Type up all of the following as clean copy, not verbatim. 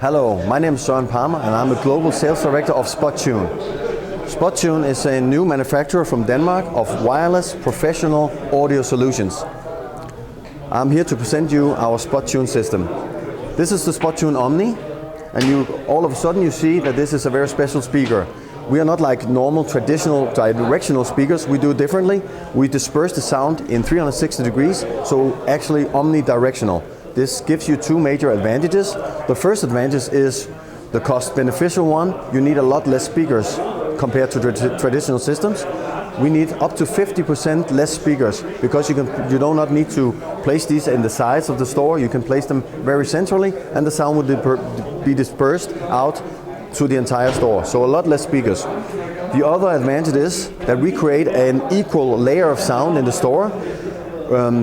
Hello, my name is Søren Palmer and I'm the Global Sales Director of Spottune. Spottune is a new manufacturer from Denmark of wireless professional audio solutions. I'm here to present you our Spottune system. This is the Spottune Omni, and all of a sudden you see that this is a very special speaker. We are not like normal traditional directional speakers. We do it differently. We disperse the sound in 360 degrees, so actually omnidirectional. This gives you two major advantages. The first advantage is the cost beneficial one. You need a lot less speakers compared to traditional systems. We need up to 50% less speakers because you do not need to place these in the sides of the store. You can place them very centrally and the sound would be dispersed out to the entire store. So a lot less speakers. The other advantage is that we create an equal layer of sound in the store.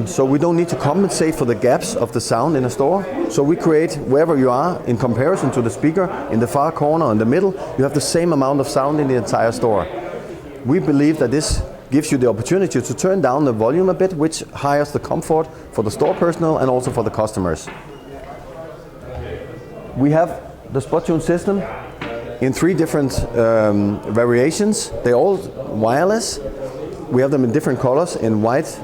So we don't need to compensate for the gaps of the sound in a store. So we create wherever you are in comparison to the speaker in the far corner or in the middle, you have the same amount of sound in the entire store. We believe that this gives you the opportunity to turn down the volume a bit, which hires the comfort for the store personnel and also for the customers. We have the Spottune system in three different variations. They're all wireless. We have them in different colors, in white,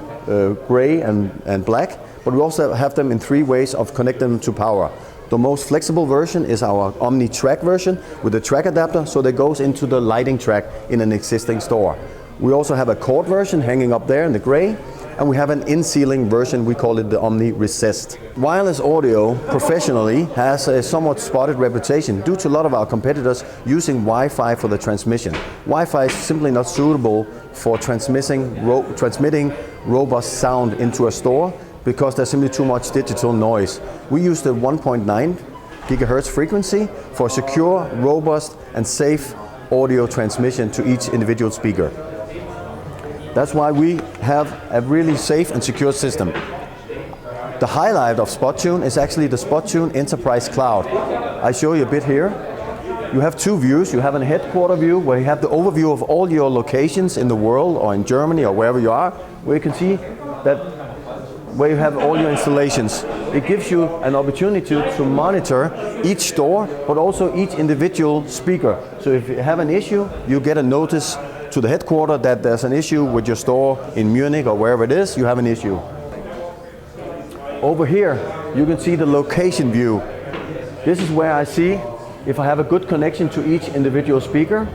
gray and black, but we also have them in three ways of connecting them to power. The most flexible version is our Omni track version with a track adapter, so that goes into the lighting track in an existing store. We also have a cord version hanging up there in the gray, and we have an in-ceiling version, we call it the Omni Recessed. Wireless audio professionally has a somewhat spotted reputation due to a lot of our competitors using Wi-Fi for the transmission. Wi-Fi is simply not suitable for transmitting robust sound into a store because there's simply too much digital noise. We use the 1.9 gigahertz frequency for secure, robust and safe audio transmission to each individual speaker. That's why we have a really safe and secure system. The highlight of Spottune is actually the Spottune Enterprise Cloud. I show you a bit here. You have two views. You have a headquarter view where you have the overview of all your locations in the world or in Germany or wherever you are, where you can see that where you have all your installations. It gives you an opportunity to monitor each store, but also each individual speaker. So if you have an issue, you get a notice to the headquarters that there's an issue with your store in Munich or wherever it is, you have an issue. Over here, you can see the location view. This is where I see if I have a good connection to each individual speaker.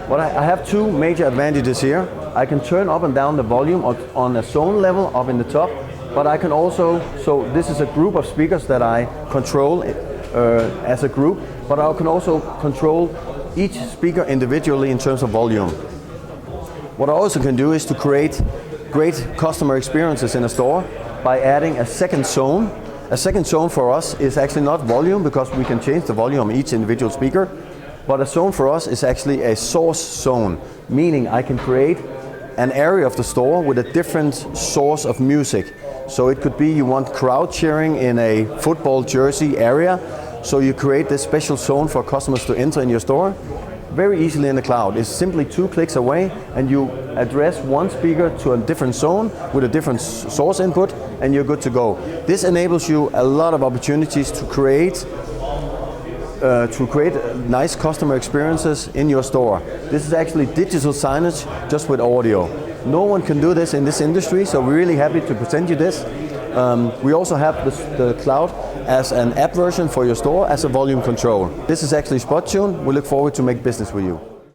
But I have two major advantages here. I can turn up and down the volume on a zone level up in the top, but I can also, so this is a group of speakers that I control as a group, but I can also control each speaker individually in terms of volume. What I also can do is to create great customer experiences in a store by adding a second zone. A second zone for us is actually not volume because we can change the volume of each individual speaker, but a zone for us is actually a source zone, meaning I can create an area of the store with a different source of music. So it could be you want crowd cheering in a football jersey area, so you create this special zone for customers to enter in your store very easily in the cloud. It's simply 2 clicks away and you address one speaker to a different zone with a different source input and you're good to go. This enables you a lot of opportunities to create nice customer experiences in your store. This is actually digital signage just with audio. No one can do this in this industry, so we're really happy to present you this. We also have the cloud as an app version for your store as a volume control. This is actually Spottune. We look forward to make business with you.